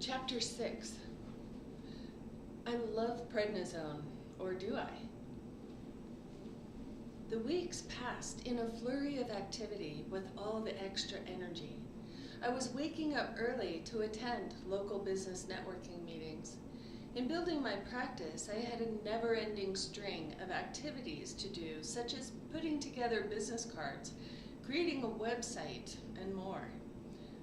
Chapter 6. I love prednisone, or do I? The weeks passed in a flurry of activity with all the extra energy. I was waking up early to attend local business networking meetings. In building my practice, I had a never-ending string of activities to do, such as putting together business cards, creating a website, and more.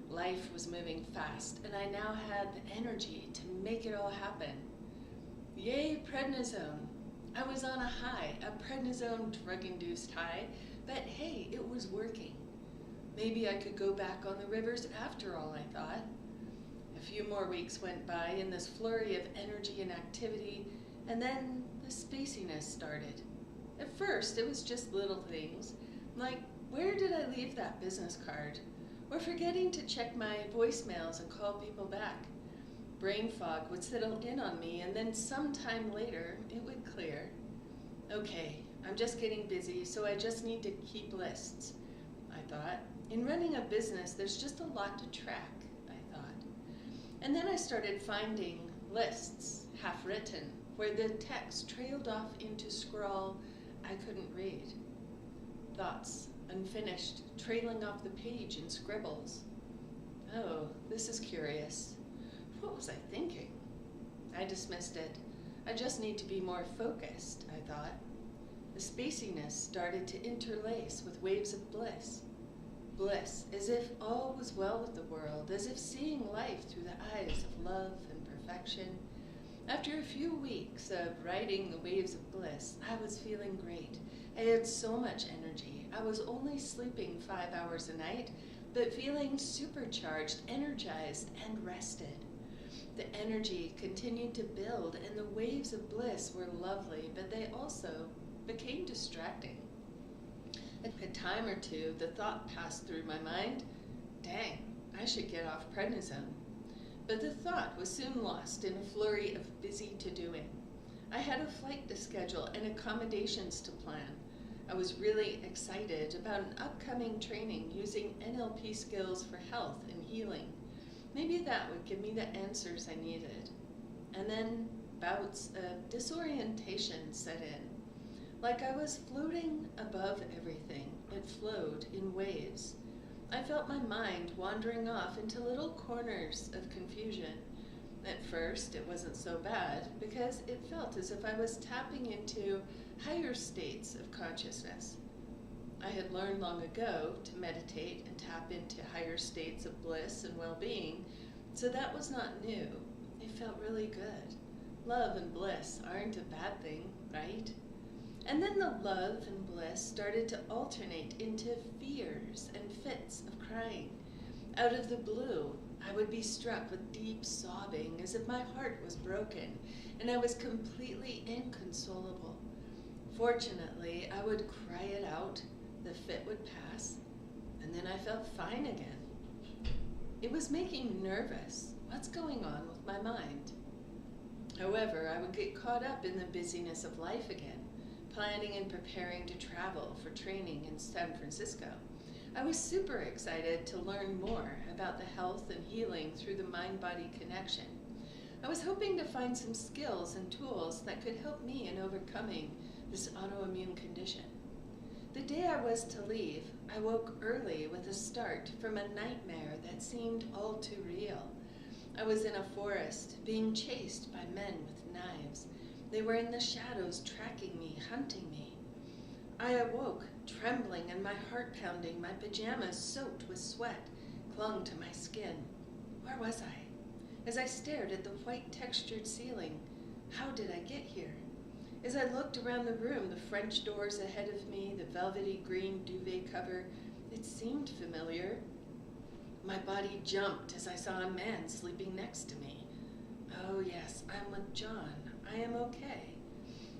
Life was moving fast, and I now had the energy to make it all happen. Yay, prednisone! I was on a high, a prednisone drug-induced high, but hey, it was working. Maybe I could go back on the rivers after all, I thought. A few more weeks went by in this flurry of energy and activity, and then the spaciness started. At first, it was just little things, like where did I leave that business card? Or forgetting to check my voicemails and call people back. Brain fog would settle in on me, and then sometime later, it would clear. Okay, I'm just getting busy, so I just need to keep lists, I thought. In running a business, there's just a lot to track, I thought. And then I started finding lists, half written, where the text trailed off into scrawl I couldn't read. Thoughts, unfinished, trailing off the page in scribbles. Oh, this is curious. What was I thinking? I dismissed it. I just need to be more focused, I thought. The spaciness started to interlace with waves of bliss. Bliss, as if all was well with the world, as if seeing life through the eyes of love and perfection. After a few weeks of riding the waves of bliss, I was feeling great. I had so much energy. I was only sleeping 5 hours a night, but feeling supercharged, energized, and rested. The energy continued to build, and the waves of bliss were lovely, but they also became distracting. A time or two, the thought passed through my mind, dang, I should get off prednisone. But the thought was soon lost in a flurry of busy to-doing. I had a flight to schedule and accommodations to plan. I was really excited about an upcoming training using NLP skills for health and healing. Maybe that would give me the answers I needed. And then bouts of disorientation set in. Like I was floating above everything, it flowed in waves. I felt my mind wandering off into little corners of confusion. At first, it wasn't so bad because it felt as if I was tapping into higher states of consciousness. I had learned long ago to meditate and tap into higher states of bliss and well-being, so that was not new. It felt really good. Love and bliss aren't a bad thing, right? And then the love and bliss started to alternate into fears and fits of crying. Out of the blue, I would be struck with deep sobbing as if my heart was broken and I was completely inconsolable. Fortunately, I would cry it out, the fit would pass, and then I felt fine again. It was making me nervous. What's going on with my mind? However, I would get caught up in the busyness of life again, planning and preparing to travel for training in San Francisco. I was super excited to learn more about the health and healing through the mind-body connection. I was hoping to find some skills and tools that could help me in overcoming this autoimmune condition. The day I was to leave, I woke early with a start from a nightmare that seemed all too real. I was in a forest, being chased by men with knives. They were in the shadows, tracking me, hunting me. I awoke, trembling and my heart pounding. My pajamas, soaked with sweat, clung to my skin. Where was I? As I stared at the white textured ceiling, how did I get here? As I looked around the room, the French doors ahead of me, the velvety green duvet cover, it seemed familiar. My body jumped as I saw a man sleeping next to me. Oh yes, I'm with John. I am okay.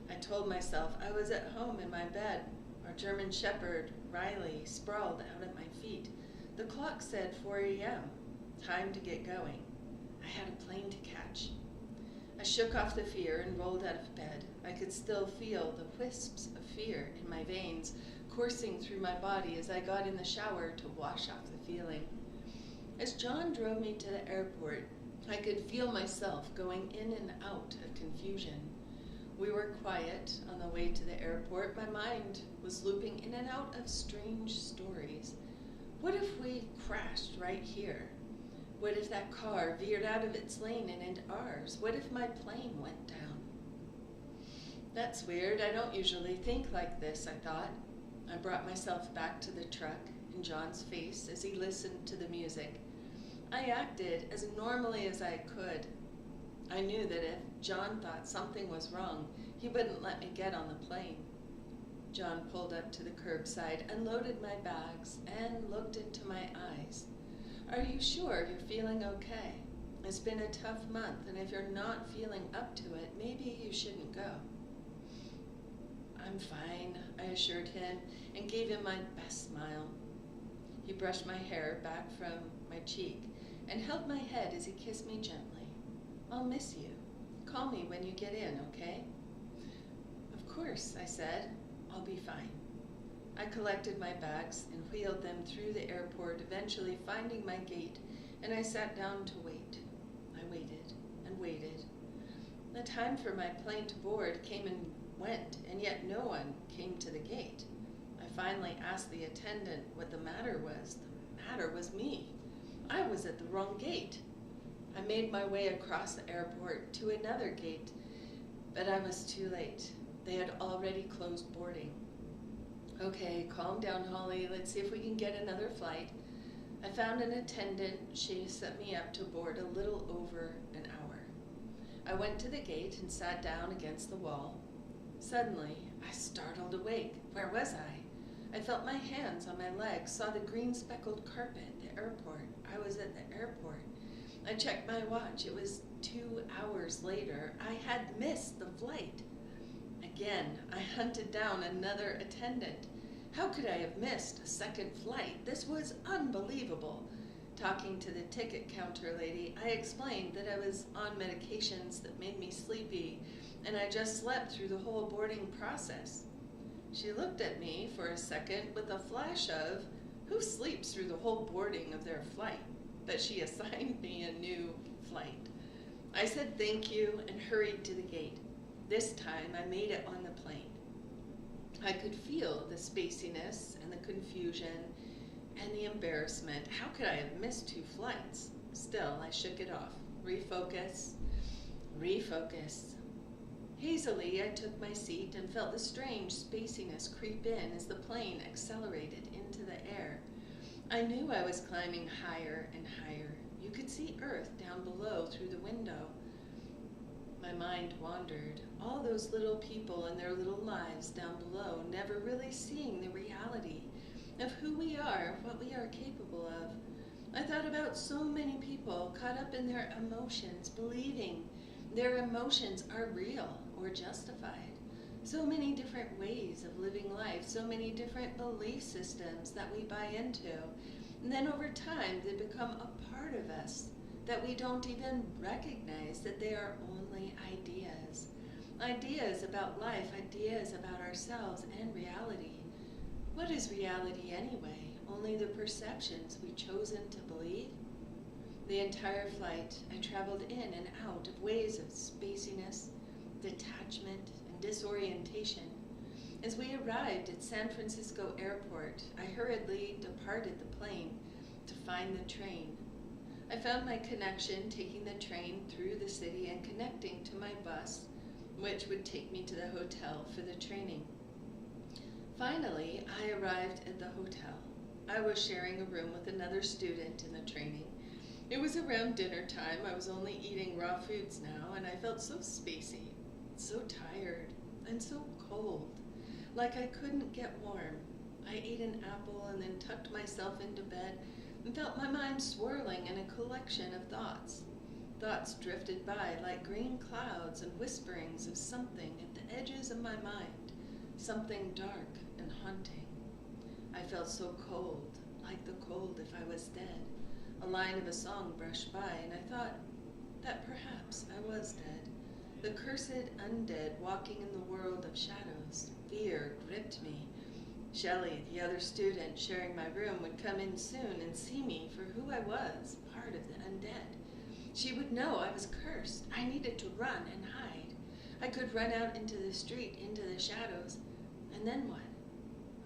I told myself I was at home in my bed. Our German Shepherd, Riley, sprawled out at my feet. The clock said 4 a.m. Time to get going. I had a plane to catch. I shook off the fear and rolled out of bed. I could still feel the wisps of fear in my veins coursing through my body as I got in the shower to wash off the feeling. As John drove me to the airport, I could feel myself going in and out of confusion. We were quiet on the way to the airport. My mind was looping in and out of strange stories. What if we crashed right here? What if that car veered out of its lane and into ours? What if my plane went down? That's weird. I don't usually think like this, I thought. I brought myself back to the truck in John's face as he listened to the music. I acted as normally as I could. I knew that if John thought something was wrong, he wouldn't let me get on the plane. John pulled up to the curbside, unloaded my bags, and looked into my eyes. Are you sure you're feeling okay? It's been a tough month, and if you're not feeling up to it, maybe you shouldn't go. I'm fine, I assured him, and gave him my best smile. He brushed my hair back from my cheek and held my head as he kissed me gently. I'll miss you. Call me when you get in, okay? Of course, I said. I'll be fine. I collected my bags and wheeled them through the airport, eventually finding my gate, and I sat down to wait. I waited and waited. The time for my plane to board came and went, and yet no one came to the gate. I finally asked the attendant what the matter was. The matter was me. I was at the wrong gate. I made my way across the airport to another gate, but I was too late. They had already closed boarding. Okay, calm down, Holly. Let's see if we can get another flight. I found an attendant. She set me up to board a little over an hour. I went to the gate and sat down against the wall. Suddenly, I startled awake. Where was I? I felt my hands on my legs, saw the green speckled carpet at the airport. I was at the airport. I checked my watch. It was 2 hours later. I had missed the flight. Again, I hunted down another attendant. How could I have missed a second flight? This was unbelievable. Talking to the ticket counter lady, I explained that I was on medications that made me sleepy, and I just slept through the whole boarding process. She looked at me for a second with a flash of, who sleeps through the whole boarding of their flight? But she assigned me a new flight. I said thank you and hurried to the gate. This time I made it on the plane. I could feel the spaciness and the confusion and the embarrassment. How could I have missed 2 flights? Still, I shook it off. Refocus, refocus. Hazily, I took my seat and felt the strange spaciness creep in as the plane accelerated into the air. I knew I was climbing higher and higher. You could see Earth down below through the window. My mind wandered. All those little people and their little lives down below, never really seeing the reality of who we are, what we are capable of. I thought about so many people caught up in their emotions, believing their emotions are real or justified. So many different ways of living life, so many different belief systems that we buy into. And then over time, they become a part of us that we don't even recognize that they are only ideas. Ideas about life, ideas about ourselves and reality. What is reality anyway? Only the perceptions we've chosen to believe? The entire flight, I traveled in and out of ways of spaciness, detachment, and disorientation. As we arrived at San Francisco Airport, I hurriedly departed the plane to find the train. I found my connection taking the train through the city and connecting to my bus, which would take me to the hotel for the training. Finally, I arrived at the hotel. I was sharing a room with another student in the training. It was around dinner time. I was only eating raw foods now, and I felt so spacey, so tired, and so cold, like I couldn't get warm. I ate an apple and then tucked myself into bed and felt my mind swirling in a collection of thoughts. Thoughts drifted by like green clouds and whisperings of something at the edges of my mind, something dark and haunting. I felt so cold, like the cold if I was dead. A line of a song brushed by, and I thought that perhaps I was dead. The cursed undead walking in the world of shadows. Fear gripped me. Shelley, the other student sharing my room, would come in soon and see me for who I was, part of the undead. She would know I was cursed. I needed to run and hide. I could run out into the street, into the shadows. And then what?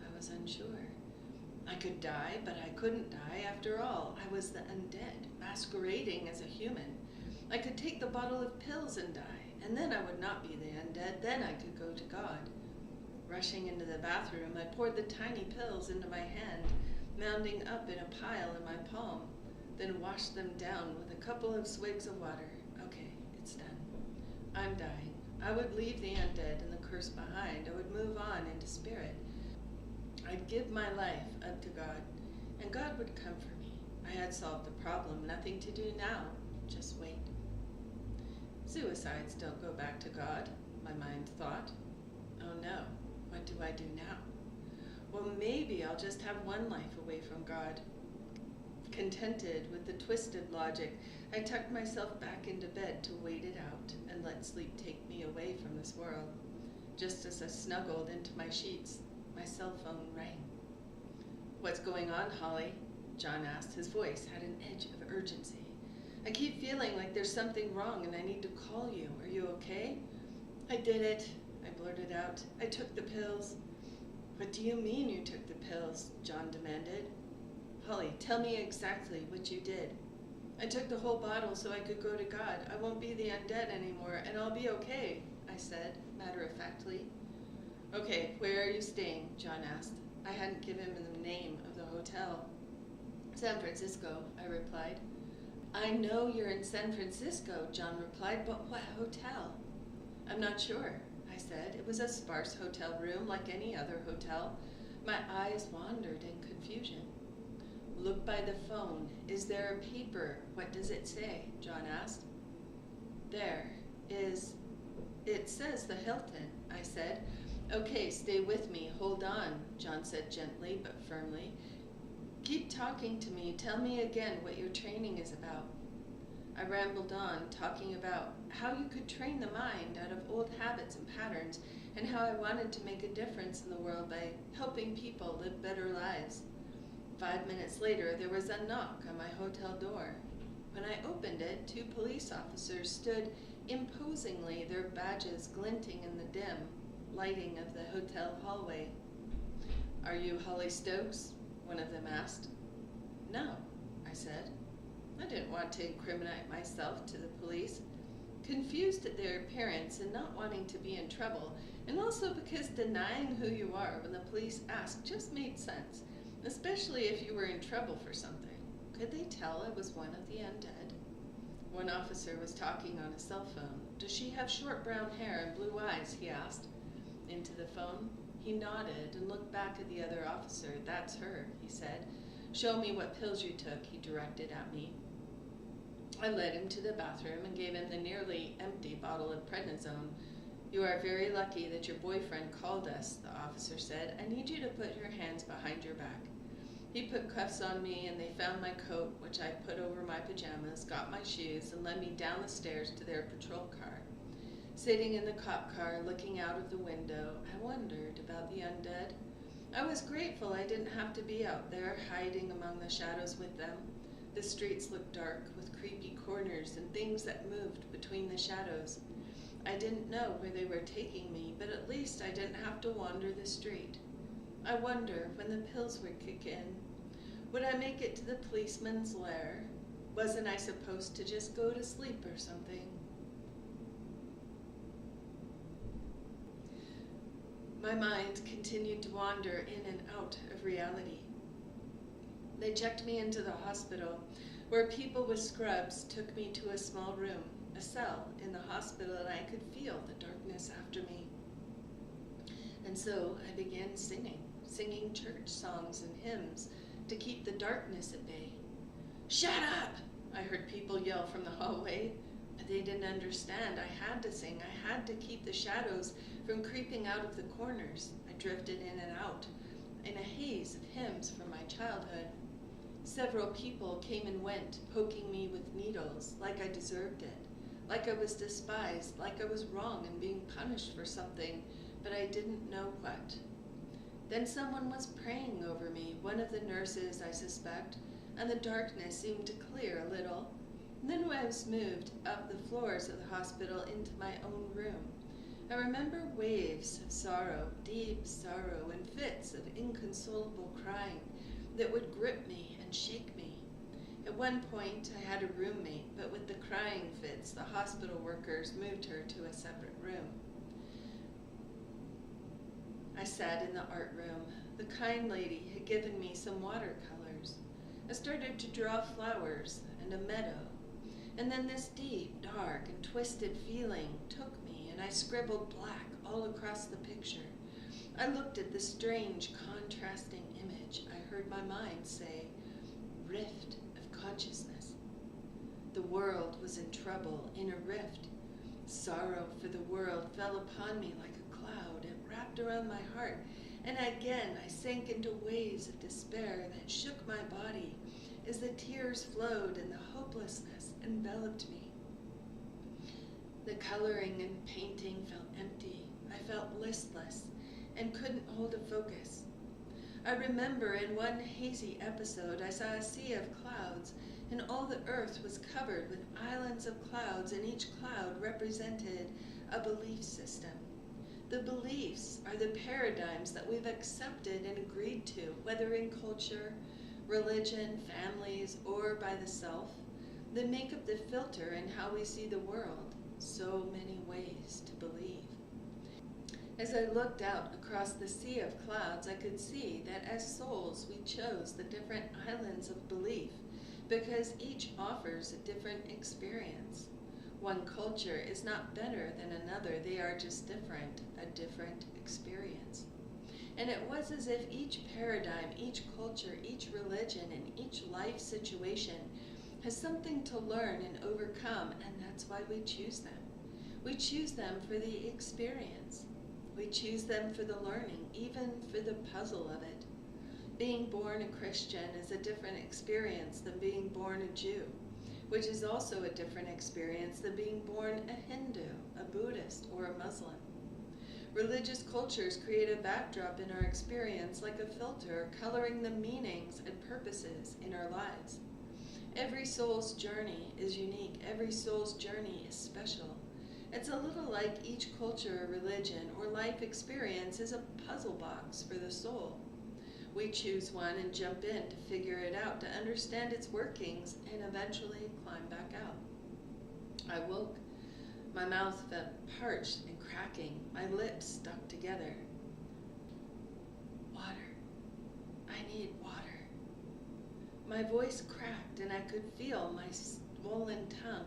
I was unsure. I could die, but I couldn't die. After all, I was the undead, masquerading as a human. I could take the bottle of pills and die, and then I would not be the undead. Then I could go to God. Rushing into the bathroom, I poured the tiny pills into my hand, mounding up in a pile in my palm, then washed them down with a couple of swigs of water. Okay, it's done. I'm dying. I would leave the undead and the curse behind. I would move on into spirit. I'd give my life up to God, and God would comfort me. I had solved the problem. Nothing to do now. Just wait. Suicides don't go back to God, my mind thought. Oh no, what do I do now? Well, maybe I'll just have one life away from God. Contented with the twisted logic, I tucked myself back into bed to wait it out and let sleep take me away from this world. Just as I snuggled into my sheets, my cell phone rang. What's going on, Holly? John asked. His voice had an edge of urgency. I keep feeling like there's something wrong and I need to call you. Are you okay? I did it, I blurted out. I took the pills. What do you mean you took the pills? John demanded. Holly, tell me exactly what you did. I took the whole bottle so I could go to God. I won't be the undead anymore, and I'll be okay, I said, matter-of-factly. Okay, where are you staying? John asked. I hadn't given him the name of the hotel. San Francisco, I replied. I know you're in San Francisco, John replied, but what hotel? I'm not sure, I said. It was a sparse hotel room like any other hotel. My eyes wandered in confusion. Look by the phone. Is there a paper? What does it say? John asked. It says the Hilton, I said. Okay, stay with me. Hold on, John said gently but firmly. Keep talking to me. Tell me again what your training is about. I rambled on, talking about how you could train the mind out of old habits and patterns, and how I wanted to make a difference in the world by helping people live better lives. 5 minutes later, there was a knock on my hotel door. When I opened it, 2 police officers stood imposingly, their badges glinting in the dim lighting of the hotel hallway. Are you Holly Stokes? One of them asked. No, I said. I didn't want to incriminate myself to the police, confused at their appearance and not wanting to be in trouble, and also because denying who you are when the police asked just made sense, especially if you were in trouble for something. Could they tell I was one of the undead? One officer was talking on a cell phone. Does she have short brown hair and blue eyes? He asked. Into the phone? He nodded and looked back at the other officer. That's her, he said. Show me what pills you took, he directed at me. I led him to the bathroom and gave him the nearly empty bottle of Prednisone. You are very lucky that your boyfriend called us, the officer said. I need you to put your hands behind your back. He put cuffs on me and they found my coat, which I put over my pajamas, got my shoes, and led me down the stairs to their patrol car. Sitting in the cop car, looking out of the window, I wondered about the undead. I was grateful I didn't have to be out there, hiding among the shadows with them. The streets looked dark, with creepy corners and things that moved between the shadows. I didn't know where they were taking me, but at least I didn't have to wander the street. I wonder when the pills would kick in. Would I make it to the policeman's lair? Wasn't I supposed to just go to sleep or something? My mind continued to wander in and out of reality. They checked me into the hospital, where people with scrubs took me to a small room, a cell in the hospital, and I could feel the darkness after me. And so I began singing church songs and hymns to keep the darkness at bay. Shut up! I heard people yell from the hallway, but they didn't understand. I had to sing. I had to keep the shadows from creeping out of the corners. I drifted in and out in a haze of hymns from my childhood. Several people came and went, poking me with needles, like I deserved it, like I was despised, like I was wrong and being punished for something, but I didn't know what. Then someone was praying over me, one of the nurses, I suspect, and the darkness seemed to clear a little. And then I was moved up the floors of the hospital into my own room. I remember waves of sorrow, deep sorrow, and fits of inconsolable crying that would grip me and shake me. At one point, I had a roommate, but with the crying fits, the hospital workers moved her to a separate room. I sat in the art room. The kind lady had given me some watercolors. I started to draw flowers and a meadow. And then this deep, dark, and twisted feeling took me, and I scribbled black all across the picture. I looked at the strange, contrasting image. I heard my mind say, rift of consciousness. The world was in trouble, in a rift. Sorrow for the world fell upon me like a cloud. It wrapped around my heart, and again I sank into waves of despair that shook my body as the tears flowed and the hopelessness enveloped me. The coloring and painting felt empty. I felt listless and couldn't hold a focus. I remember in one hazy episode I saw a sea of clouds, and all the earth was covered with islands of clouds, and each cloud represented a belief system. The beliefs are the paradigms that we've accepted and agreed to, whether in culture, religion, families, or by the self, that make up the filter in how we see the world. So many ways to believe. As I looked out across the sea of clouds, I could see that as souls we chose the different islands of belief because each offers a different experience. One culture is not better than another, they are just different, a different experience. And it was as if each paradigm, each culture, each religion, and each life situation has something to learn and overcome, and that's why we choose them. We choose them for the experience. We choose them for the learning, even for the puzzle of it. Being born a Christian is a different experience than being born a Jew, which is also a different experience than being born a Hindu, a Buddhist, or a Muslim. Religious cultures create a backdrop in our experience like a filter, coloring the meanings and purposes in our lives. Every soul's journey is unique. Every soul's journey is special. It's a little like each culture, religion, or life experience is a puzzle box for the soul. We choose one and jump in to figure it out, to understand its workings, and eventually climb back out. I woke. My mouth felt parched and cracking. My lips stuck together. Water. I need water. My voice cracked and I could feel my swollen tongue.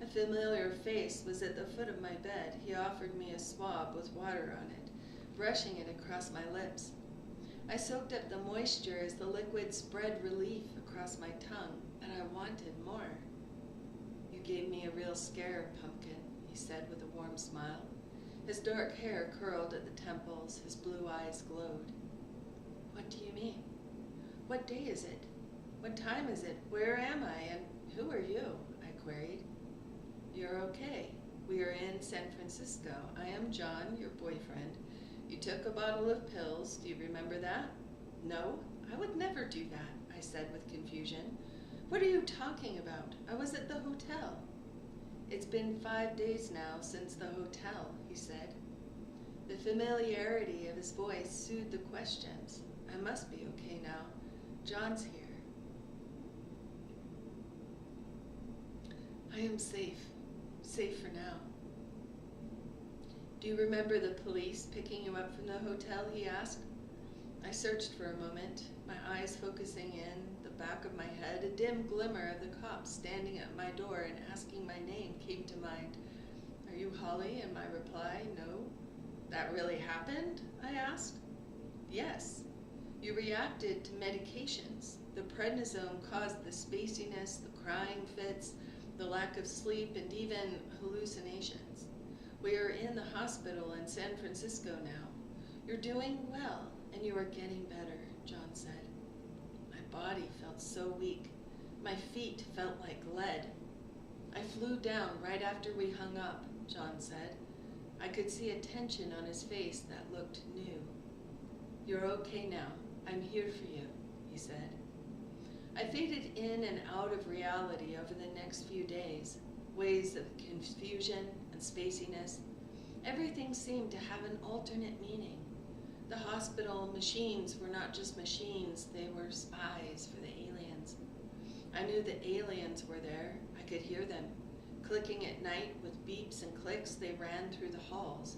A familiar face was at the foot of my bed. He offered me a swab with water on it, brushing it across my lips. I soaked up the moisture as the liquid spread relief across my tongue, and I wanted more. You gave me a real scare, Pumpkin, he said with a warm smile. His dark hair curled at the temples, his blue eyes glowed. What do you mean? What day is it? What time is it? Where am I? And who are you? I queried. You're okay. We are in San Francisco. I am John, your boyfriend. You took a bottle of pills. Do you remember that? No, I would never do that, I said with confusion. What are you talking about? I was at the hotel. It's been 5 days now since the hotel, he said. The familiarity of his voice soothed the questions. I must be okay now. John's here. I am safe for now. Do you remember the police picking you up from the hotel, he asked. I searched for a moment, my eyes focusing in the back of my head. A dim glimmer of the cops standing at my door and asking my name came to mind. Are you Holly? And my reply, no. That really happened? I asked. Yes. You reacted to medications. The prednisone caused the spaciness, the crying fits, the lack of sleep, and even hallucinations. We are in the hospital in San Francisco now. You're doing well, and you are getting better, John said. My body felt so weak. My feet felt like lead. I flew down right after we hung up, John said. I could see a tension on his face that looked new. You're okay now. I'm here for you, he said. I faded in and out of reality over the next few days, waves of confusion and spaciness. Everything seemed to have an alternate meaning. The hospital machines were not just machines, they were spies for the aliens. I knew the aliens were there. I could hear them. Clicking at night with beeps and clicks, they ran through the halls.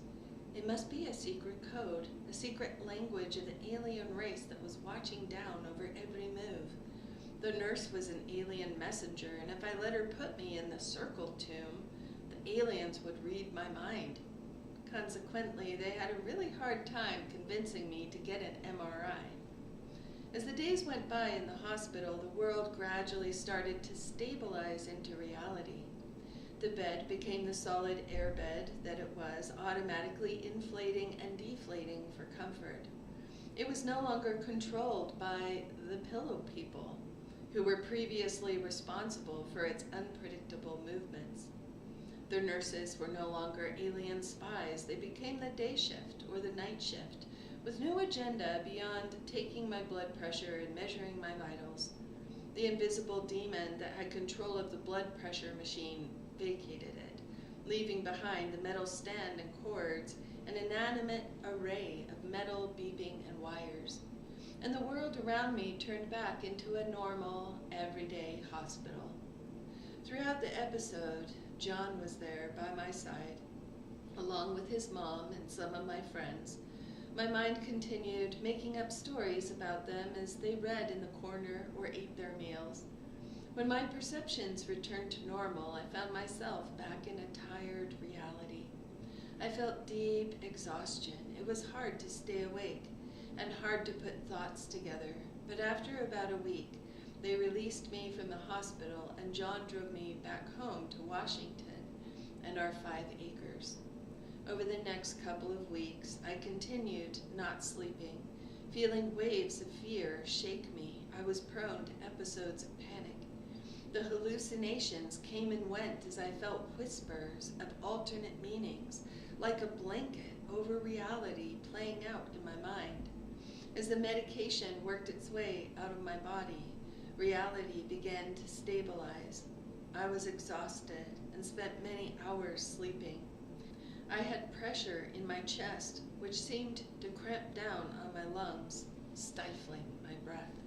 It must be a secret code, a secret language of the alien race that was watching down over every move. The nurse was an alien messenger, and if I let her put me in the circle tomb, the aliens would read my mind. Consequently, they had a really hard time convincing me to get an MRI. As the days went by in the hospital, the world gradually started to stabilize into reality. The bed became the solid air bed that it was, automatically inflating and deflating for comfort. It was no longer controlled by the pillow people, who were previously responsible for its unpredictable movements. The nurses were no longer alien spies. They became the day shift or the night shift, with no agenda beyond taking my blood pressure and measuring my vitals. The invisible demon that had control of the blood pressure machine vacated it, leaving behind the metal stand and cords, an inanimate array of metal, beeping, and wires. And the world around me turned back into a normal, everyday hospital. Throughout the episode, John was there by my side, along with his mom and some of my friends. My mind continued making up stories about them as they read in the corner or ate their meals. When my perceptions returned to normal, I found myself back in a tired reality. I felt deep exhaustion. It was hard to stay awake and hard to put thoughts together. But after about a week, they released me from the hospital, and John drove me back home to Washington and our 5 acres. Over the next couple of weeks, I continued not sleeping, feeling waves of fear shake me. I was prone to episodes of panic. The hallucinations came and went as I felt whispers of alternate meanings, like a blanket over reality playing out in my mind. As the medication worked its way out of my body, reality began to stabilize. I was exhausted and spent many hours sleeping. I had pressure in my chest, which seemed to cramp down on my lungs, stifling my breath.